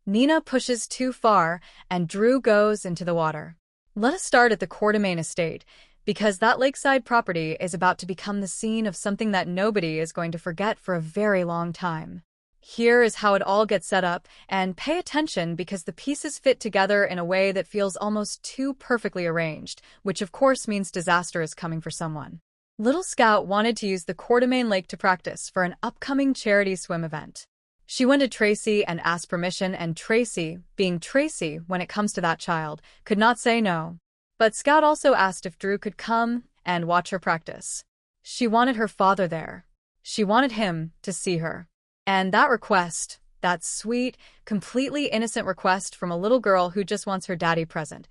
Nina pushes too far, and Drew goes into the water. Let us start at the Quartermain estate, because that lakeside property is about to become the scene of something that nobody is going to forget for a very long time. Here is how it all gets set up, and pay attention because the pieces fit together in a way that feels almost too perfectly arranged, which of course means disaster is coming for someone. Little Scout wanted to use the Quartermain Lake to practice for an upcoming charity swim event. She went to Tracy and asked permission, and Tracy, being Tracy when it comes to that child, could not say no. But Scout also asked if Drew could come and watch her practice. She wanted her father there. She wanted him to see her. And that request, that sweet, completely innocent request from a little girl who just wants her daddy present,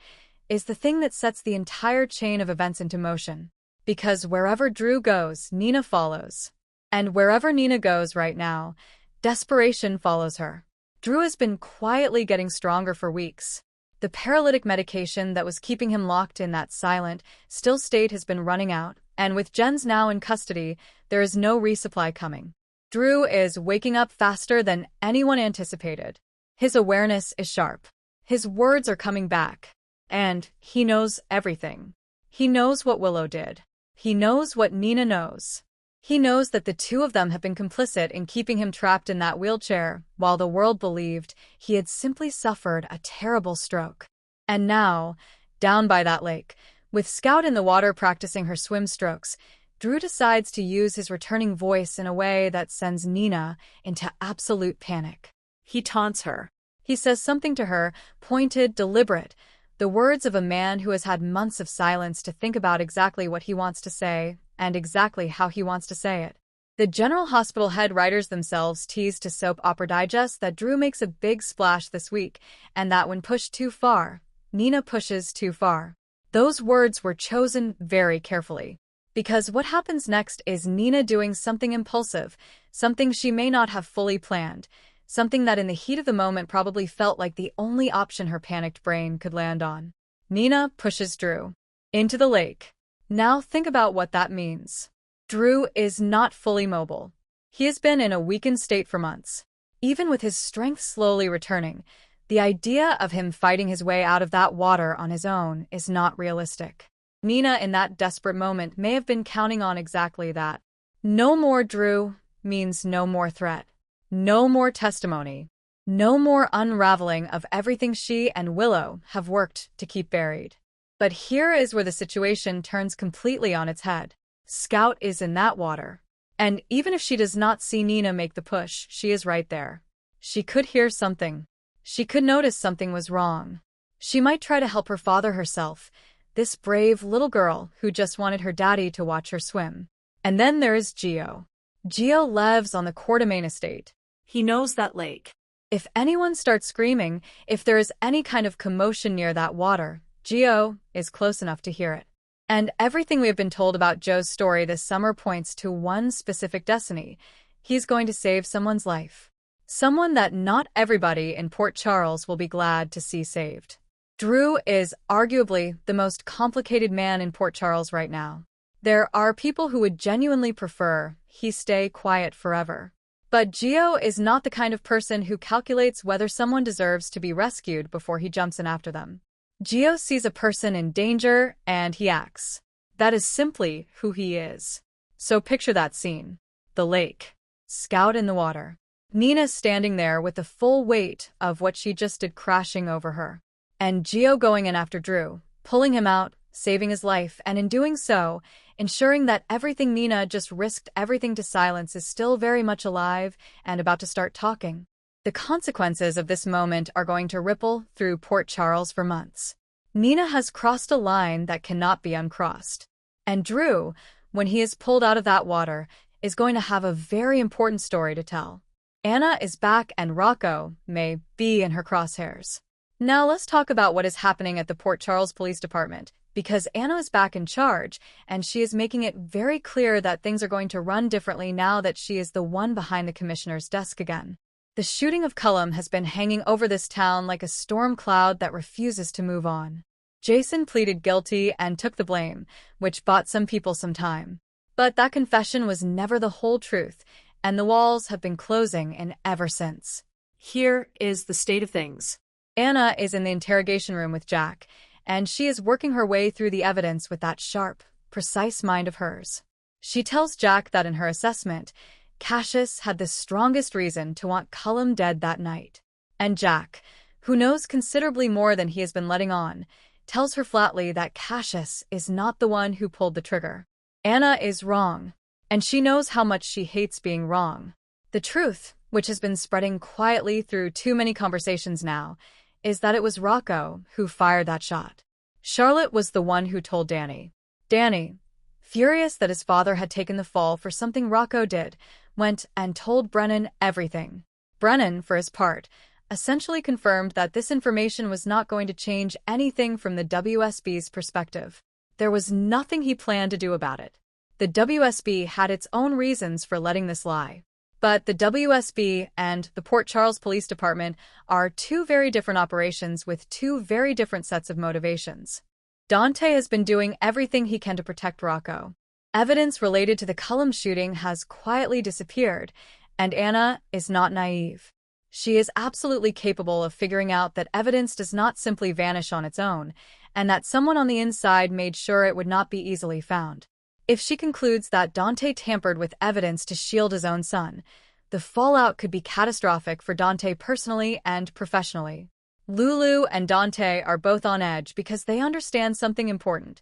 is the thing that sets the entire chain of events into motion. Because wherever Drew goes, Nina follows. And wherever Nina goes right now, desperation follows her. Drew has been quietly getting stronger for weeks. The paralytic medication that was keeping him locked in that silent, still state has been running out, and with Jens now in custody, there is no resupply coming. Drew is waking up faster than anyone anticipated. His awareness is sharp. His words are coming back. And he knows everything. He knows what Willow did. He knows what Nina knows. He knows that the two of them have been complicit in keeping him trapped in that wheelchair, while the world believed he had simply suffered a terrible stroke. And now, down by that lake, with Scout in the water practicing her swim strokes, Drew decides to use his returning voice in a way that sends Nina into absolute panic. He taunts her. He says something to her, pointed, deliberate, the words of a man who has had months of silence to think about exactly what he wants to say, and exactly how he wants to say it. The General Hospital head writers themselves teased to Soap Opera Digest that Drew makes a big splash this week, and that when pushed too far, Nina pushes too far. Those words were chosen very carefully. Because what happens next is Nina doing something impulsive, something she may not have fully planned, something that in the heat of the moment probably felt like the only option her panicked brain could land on. Nina pushes Drew into the lake. Now think about what that means. Drew is not fully mobile. He has been in a weakened state for months. Even with his strength slowly returning, the idea of him fighting his way out of that water on his own is not realistic. Nina, in that desperate moment, may have been counting on exactly that. No more Drew means no more threat. No more testimony. No more unraveling of everything she and Willow have worked to keep buried. But here is where the situation turns completely on its head. Scout is in that water. And even if she does not see Nina make the push, she is right there. She could hear something. She could notice something was wrong. She might try to help her father herself, this brave little girl who just wanted her daddy to watch her swim. And then there is Geo. Geo lives on the Quartermain estate. He knows that lake. If anyone starts screaming, if there is any kind of commotion near that water, Geo is close enough to hear it. And everything we have been told about Joe's story this summer points to one specific destiny. He's going to save someone's life. Someone that not everybody in Port Charles will be glad to see saved. Drew is arguably the most complicated man in Port Charles right now. There are people who would genuinely prefer he stay quiet forever. But Geo is not the kind of person who calculates whether someone deserves to be rescued before he jumps in after them. Geo sees a person in danger, and he acts. That is simply who he is. So picture that scene. The lake. Scout in the water. Nina standing there with the full weight of what she just did crashing over her. And Geo going in after Drew, pulling him out, saving his life, and in doing so, ensuring that everything Nina just risked everything to silence is still very much alive and about to start talking. The consequences of this moment are going to ripple through Port Charles for months. Nina has crossed a line that cannot be uncrossed. And Drew, when he is pulled out of that water, is going to have a very important story to tell. Anna is back and Rocco may be in her crosshairs. Now let's talk about what is happening at the Port Charles Police Department, because Anna is back in charge, and she is making it very clear that things are going to run differently now that she is the one behind the commissioner's desk again. The shooting of Cullum has been hanging over this town like a storm cloud that refuses to move on. Jason pleaded guilty and took the blame, which bought some people some time. But that confession was never the whole truth, and the walls have been closing in ever since. Here is the state of things. Anna is in the interrogation room with Jack, and she is working her way through the evidence with that sharp, precise mind of hers. She tells Jack that in her assessment, Cassius had the strongest reason to want Cullum dead that night. And Jack, who knows considerably more than he has been letting on, tells her flatly that Cassius is not the one who pulled the trigger. Anna is wrong, and she knows how much she hates being wrong. The truth, which has been spreading quietly through too many conversations now, is that it was Rocco who fired that shot. Charlotte was the one who told Danny. Danny, furious that his father had taken the fall for something Rocco did, went and told Brennan everything. Brennan, for his part, essentially confirmed that this information was not going to change anything from the WSB's perspective. There was nothing he planned to do about it. The WSB had its own reasons for letting this lie. But the WSB and the Port Charles Police Department are two very different operations with two very different sets of motivations. Dante has been doing everything he can to protect Rocco. Evidence related to the Cullum shooting has quietly disappeared, and Anna is not naive. She is absolutely capable of figuring out that evidence does not simply vanish on its own, and that someone on the inside made sure it would not be easily found. If she concludes that Dante tampered with evidence to shield his own son, the fallout could be catastrophic for Dante personally and professionally. Lulu and Dante are both on edge because they understand something important.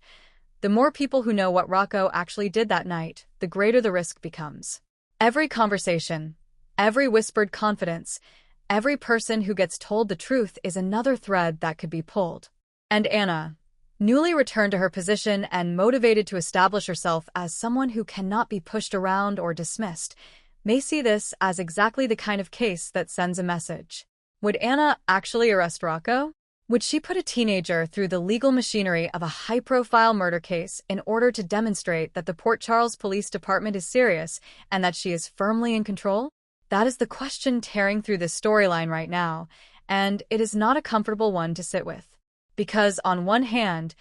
The more people who know what Rocco actually did that night, the greater the risk becomes. Every conversation, every whispered confidence, every person who gets told the truth is another thread that could be pulled. And Anna, newly returned to her position and motivated to establish herself as someone who cannot be pushed around or dismissed, may see this as exactly the kind of case that sends a message. Would Anna actually arrest Rocco? Would she put a teenager through the legal machinery of a high-profile murder case in order to demonstrate that the Port Charles Police Department is serious and that she is firmly in control? That is the question tearing through this storyline right now, and it is not a comfortable one to sit with. Because, on one hand,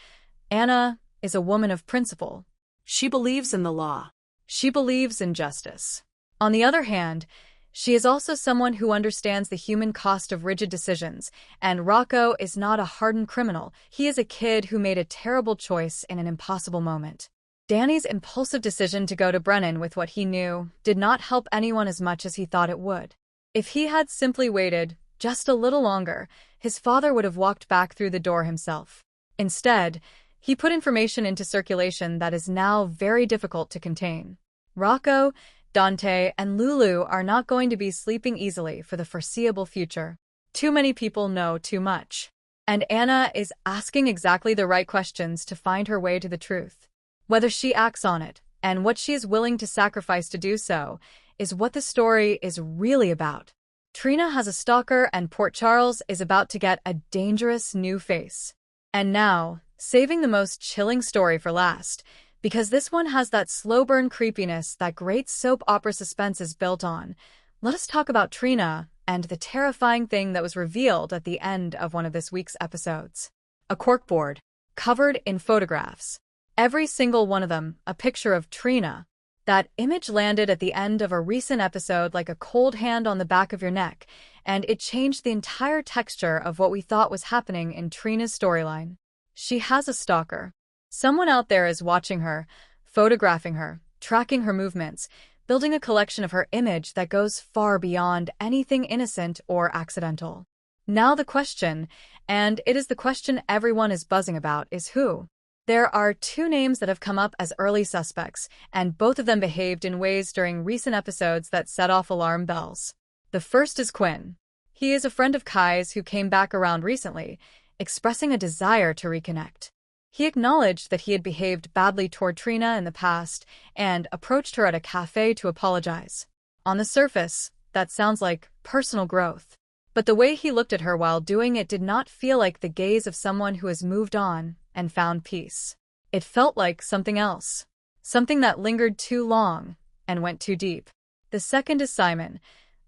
Anna is a woman of principle. She believes in the law. She believes in justice. On the other hand, she is also someone who understands the human cost of rigid decisions, and Rocco is not a hardened criminal. He is a kid who made a terrible choice in an impossible moment. Danny's impulsive decision to go to Brennan with what he knew did not help anyone as much as he thought it would. If he had simply waited just a little longer, his father would have walked back through the door himself. Instead, he put information into circulation that is now very difficult to contain. Rocco, Dante, and Lulu are not going to be sleeping easily for the foreseeable future. Too many people know too much. And Anna is asking exactly the right questions to find her way to the truth. Whether she acts on it, and what she is willing to sacrifice to do so, is what the story is really about. Trina has a stalker, and Port Charles is about to get a dangerous new face. And now, saving the most chilling story for last, because this one has that slow burn creepiness that great soap opera suspense is built on, let us talk about Trina and the terrifying thing that was revealed at the end of one of this week's episodes. A corkboard, covered in photographs. Every single one of them a picture of Trina. That image landed at the end of a recent episode like a cold hand on the back of your neck, and it changed the entire texture of what we thought was happening in Trina's storyline. She has a stalker. Someone out there is watching her, photographing her, tracking her movements, building a collection of her image that goes far beyond anything innocent or accidental. Now the question, and it is the question everyone is buzzing about, is who? There are two names that have come up as early suspects, and both of them behaved in ways during recent episodes that set off alarm bells. The first is Quinn. He is a friend of Kai's who came back around recently, expressing a desire to reconnect. He acknowledged that he had behaved badly toward Trina in the past and approached her at a cafe to apologize. On the surface, that sounds like personal growth. But the way he looked at her while doing it did not feel like the gaze of someone who has moved on and found peace. It felt like something else. Something that lingered too long and went too deep. The second is Simon,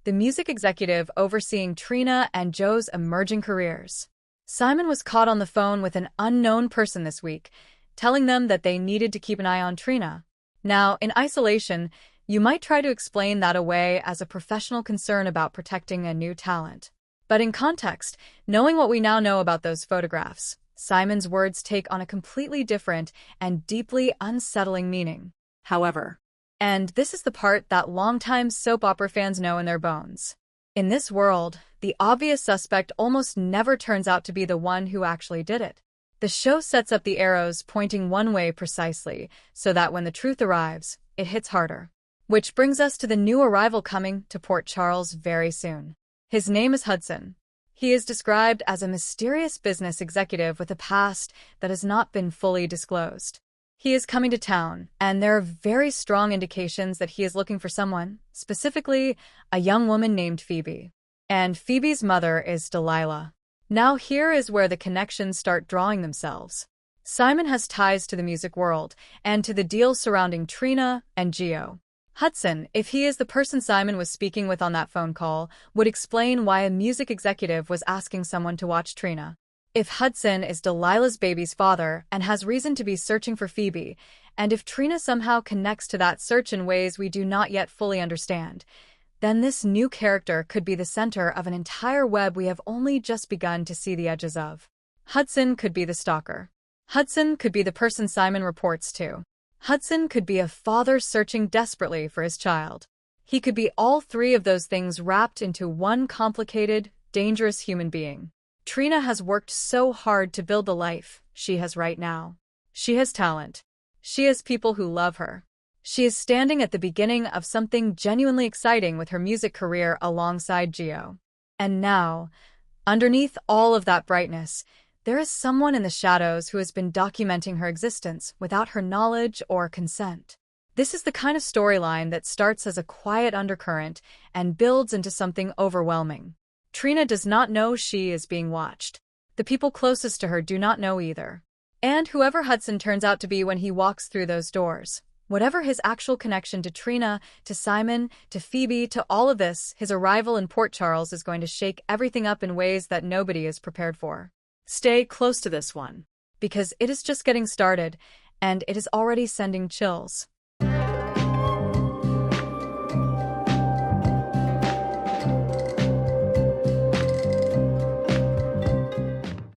the music executive overseeing Trina and Joe's emerging careers. Simon was caught on the phone with an unknown person this week, telling them that they needed to keep an eye on Trina. Now, in isolation, You might try to explain that away as a professional concern about protecting a new talent. But in context, knowing what we now know about those photographs, Simon's words take on a completely different and deeply unsettling meaning. However, And this is the part that longtime soap opera fans know in their bones. In this world, the obvious suspect almost never turns out to be the one who actually did it. The show sets up the arrows pointing one way precisely, so that when the truth arrives, it hits harder. Which brings us to the new arrival coming to Port Charles very soon. His name is Hudson. He is described as a mysterious business executive with a past that has not been fully disclosed. He is coming to town, and there are very strong indications that he is looking for someone, specifically a young woman named Phoebe. And Phoebe's mother is Delilah. Now here is where the connections start drawing themselves. Simon has ties to the music world, and to the deals surrounding Trina and Gio. Hudson, if he is the person Simon was speaking with on that phone call, would explain why a music executive was asking someone to watch Trina. If Hudson is Delilah's baby's father and has reason to be searching for Phoebe, and if Trina somehow connects to that search in ways we do not yet fully understand, then this new character could be the center of an entire web we have only just begun to see the edges of. Hudson could be the stalker. Hudson could be the person Simon reports to. Hudson could be a father searching desperately for his child. He could be all three of those things wrapped into one complicated, dangerous human being. Trina has worked so hard to build the life she has right now. She has talent. She has people who love her. She is standing at the beginning of something genuinely exciting with her music career alongside Gio. And now, underneath all of that brightness, there is someone in the shadows who has been documenting her existence without her knowledge or consent. This is the kind of storyline that starts as a quiet undercurrent and builds into something overwhelming. Trina does not know she is being watched. The people closest to her do not know either. And whoever Hudson turns out to be when he walks through those doors, whatever his actual connection to Trina, to Simon, to Phoebe, to all of this, his arrival in Port Charles is going to shake everything up in ways that nobody is prepared for. stay close to this one. Because it is just getting started, and it is already sending chills.